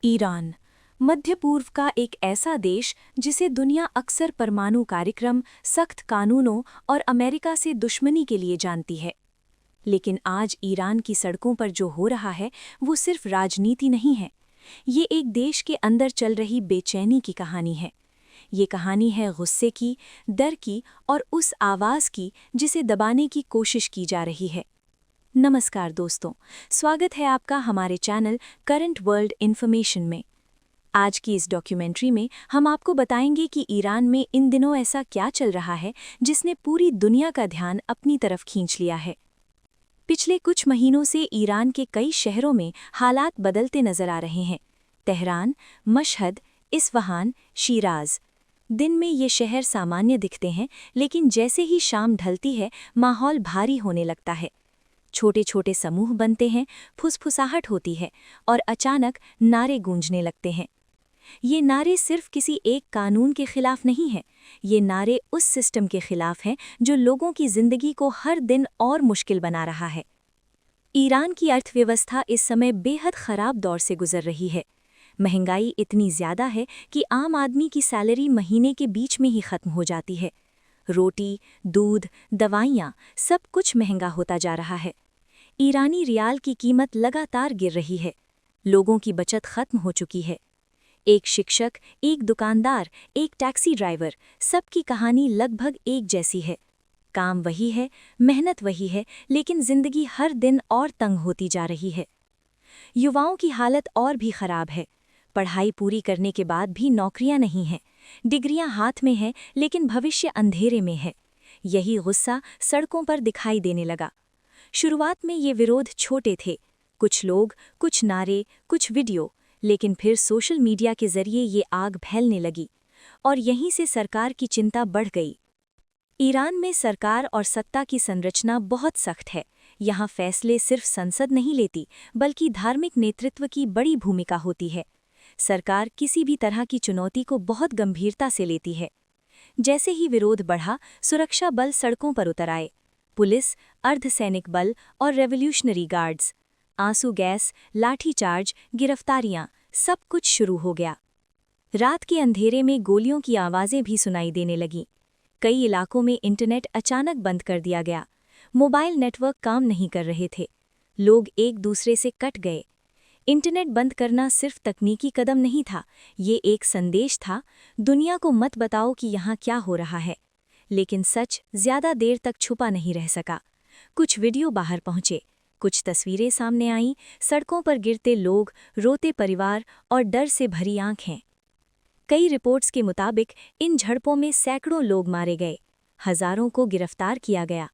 Iran मध्य पूर्व का एक ऐसा देश जिसे दुनिया अक्सर परमाणु कार्यक्रम, सख्त कानूनों और अमेरिका से दुश्मनी के लिए जानती है। लेकिन आज ईरान की सड़कों पर जो हो रहा है वो सिर्फ राजनीति नहीं है। ये एक देश के अंदर चल रही बेचैनी की कहानी है। ये कहानी है गुस्से की, डर की और उस आवाज़ की जिसे दबाने की कोशिश की जा रही है। नमस्कार दोस्तों, स्वागत है आपका हमारे चैनल करंट वर्ल्ड इन्फॉर्मेशन में। आज की इस डॉक्यूमेंट्री में हम आपको बताएंगे कि ईरान में इन दिनों ऐसा क्या चल रहा है जिसने पूरी दुनिया का ध्यान अपनी तरफ खींच लिया है। पिछले कुछ महीनों से ईरान के कई शहरों में हालात बदलते नजर आ रहे हैं। Tehran, Mashhad, Isfahan, Siraj. दिन में ये शहर सामान्य दिखते हैं, लेकिन जैसे ही शाम ढलती है माहौल भारी होने लगता है। छोटे छोटे समूह बनते हैं, फुसफुसाहट होती है और अचानक नारे गूंजने लगते हैं। ये नारे सिर्फ किसी एक कानून के खिलाफ नहीं हैं, ये नारे उस सिस्टम के खिलाफ हैं जो लोगों की जिंदगी को हर दिन और मुश्किल बना रहा है। ईरान की अर्थव्यवस्था इस समय बेहद खराब दौर से गुजर रही है। महंगाई इतनी ज़्यादा है कि आम आदमी की सैलरी महीने के बीच में ही खत्म हो जाती है। रोटी, दूध, दवाइयाँ, सब कुछ महंगा होता जा रहा है। ईरानी रियाल की कीमत लगातार गिर रही है। लोगों की बचत खत्म हो चुकी है। एक शिक्षक, एक दुकानदार, एक टैक्सी ड्राइवर, सबकी कहानी लगभग एक जैसी है। काम वही है, मेहनत वही है, लेकिन जिंदगी हर दिन और तंग होती जा रही है। युवाओं की हालत और भी खराब है। पढ़ाई पूरी करने के बाद भी नौकरियां नहीं हैं। डिग्रियां हाथ में हैं, लेकिन भविष्य अंधेरे में है। यही गुस्सा सड़कों पर दिखाई देने लगा। शुरुआत में ये विरोध छोटे थे, कुछ लोग, कुछ नारे, कुछ वीडियो, लेकिन फिर सोशल मीडिया के जरिए ये आग फैलने लगी और यहीं से सरकार की चिंता बढ़ गई। ईरान में सरकार और सत्ता की संरचना बहुत सख्त है। यहाँ फैसले सिर्फ संसद नहीं लेती, बल्कि धार्मिक नेतृत्व की बड़ी भूमिका होती है। सरकार किसी भी तरह की चुनौती को बहुत गंभीरता से लेती है। जैसे ही विरोध बढ़ा, सुरक्षा बल सड़कों पर उतर आए। पुलिस, अर्धसैनिक बल और रेवोल्यूशनरी गार्ड्स। आंसू गैस, लाठीचार्ज, गिरफ्तारियां, सब कुछ शुरू हो गया। रात के अंधेरे में गोलियों की आवाज़ें भी सुनाई देने लगीं। कई इलाकों में इंटरनेट अचानक बंद कर दिया गया। मोबाइल नेटवर्क काम नहीं कर रहे थे। लोग एक दूसरे से कट गए। इंटरनेट बंद करना सिर्फ तकनीकी कदम नहीं था, ये एक संदेश था, दुनिया को मत बताओ कि यहाँ क्या हो रहा है। लेकिन सच ज़्यादा देर तक छुपा नहीं रह सका। कुछ वीडियो बाहर पहुँचे, कुछ तस्वीरें सामने आईं, सड़कों पर गिरते लोग, रोते परिवार और डर से भरी आंखें। कई रिपोर्ट्स के मुताबिक इन झड़पों में सैकड़ों लोग मारे गए, हजारों को गिरफ्तार किया गया।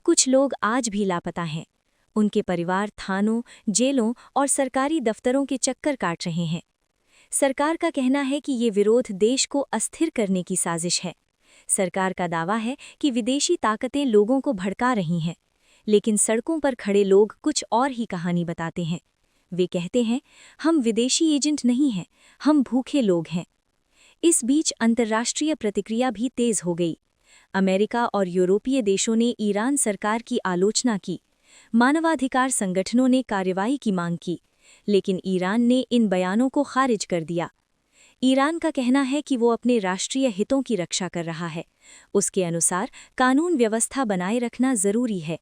कुछ लोग आज भी लापता हैं। उनके परिवार थानों, जेलों और सरकारी दफ्तरों के चक्कर काट रहे हैं। सरकार का कहना है कि ये विरोध देश को अस्थिर करने की साजिश है। सरकार का दावा है कि विदेशी ताकतें लोगों को भड़का रही हैं, लेकिन सड़कों पर खड़े लोग कुछ और ही कहानी बताते हैं। वे कहते हैं, हम विदेशी एजेंट नहीं हैं, हम भूखे लोग हैं। इस बीच अंतर्राष्ट्रीय प्रतिक्रिया भी तेज हो गई। अमेरिका और यूरोपीय देशों ने ईरान सरकार की आलोचना की। मानवाधिकार संगठनों ने कार्रवाई की मांग की, लेकिन ईरान ने इन बयानों को खारिज कर दिया। ईरान का कहना है कि वो अपने राष्ट्रीय हितों की रक्षा कर रहा है। उसके अनुसार कानून व्यवस्था बनाए रखना जरूरी है।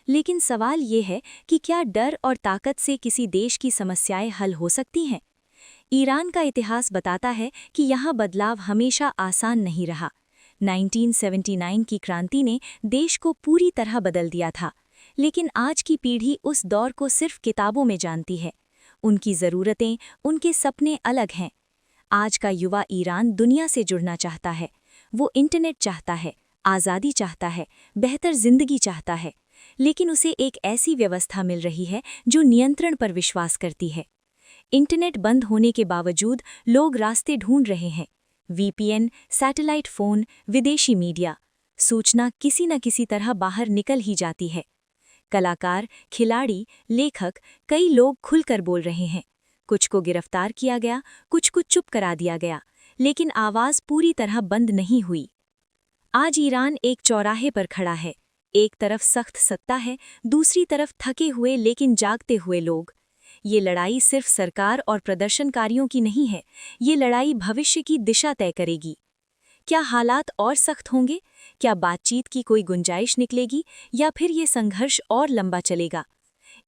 लेकिन सवाल ये है कि क्या डर और ताकत से किसी देश की समस्याएं हल हो सकती हैं? ईरान का इतिहास बताता है कि यहाँ बदलाव हमेशा आसान नहीं रहा। 1979 की क्रांति ने देश को पूरी तरह बदल दिया था, लेकिन आज की पीढ़ी उस दौर को सिर्फ किताबों में जानती है। उनकी ज़रूरतें, उनके सपने अलग हैं। आज का युवा ईरान दुनिया से जुड़ना चाहता है। वो इंटरनेट चाहता है, आज़ादी चाहता है, बेहतर जिंदगी चाहता है, लेकिन उसे एक ऐसी व्यवस्था मिल रही है जो नियंत्रण पर विश्वास करती है। इंटरनेट बंद होने के बावजूद लोग रास्ते ढूंढ रहे हैं। वीपीएन, सैटेलाइट फ़ोन, विदेशी मीडिया, सूचना किसी न किसी तरह बाहर निकल ही जाती है। कलाकार, खिलाड़ी, लेखक, कई लोग खुलकर बोल रहे हैं। कुछ को गिरफ्तार किया गया, कुछ को चुप करा दिया गया, लेकिन आवाज़ पूरी तरह बंद नहीं हुई। आज ईरान एक चौराहे पर खड़ा है। एक तरफ सख्त सत्ता है, दूसरी तरफ थके हुए लेकिन जागते हुए लोग। ये लड़ाई सिर्फ सरकार और प्रदर्शनकारियों की नहीं है, ये लड़ाई भविष्य की दिशा तय करेगी। क्या हालात और सख्त होंगे? क्या बातचीत की कोई गुंजाइश निकलेगी या फिर ये संघर्ष और लंबा चलेगा?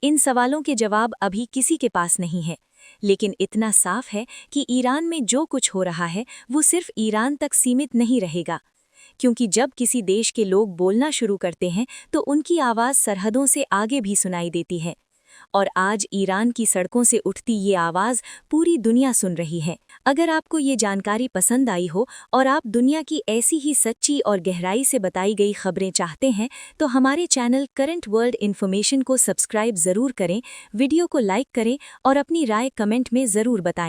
इन सवालों के जवाब अभी किसी के पास नहीं है, लेकिन इतना साफ है कि ईरान में जो कुछ हो रहा है वो सिर्फ ईरान तक सीमित नहीं रहेगा, क्योंकि जब किसी देश के लोग बोलना शुरू करते हैं तो उनकी आवाज़ सरहदों से आगे भी सुनाई देती है। और आज ईरान की सड़कों से उठती ये आवाज़ पूरी दुनिया सुन रही है। अगर आपको ये जानकारी पसंद आई हो और आप दुनिया की ऐसी ही सच्ची और गहराई से बताई गई खबरें चाहते हैं तो हमारे चैनल करंट वर्ल्ड इन्फॉर्मेशन को सब्सक्राइब ज़रूर करें, वीडियो को लाइक करें और अपनी राय कमेंट में ज़रूर बताएं।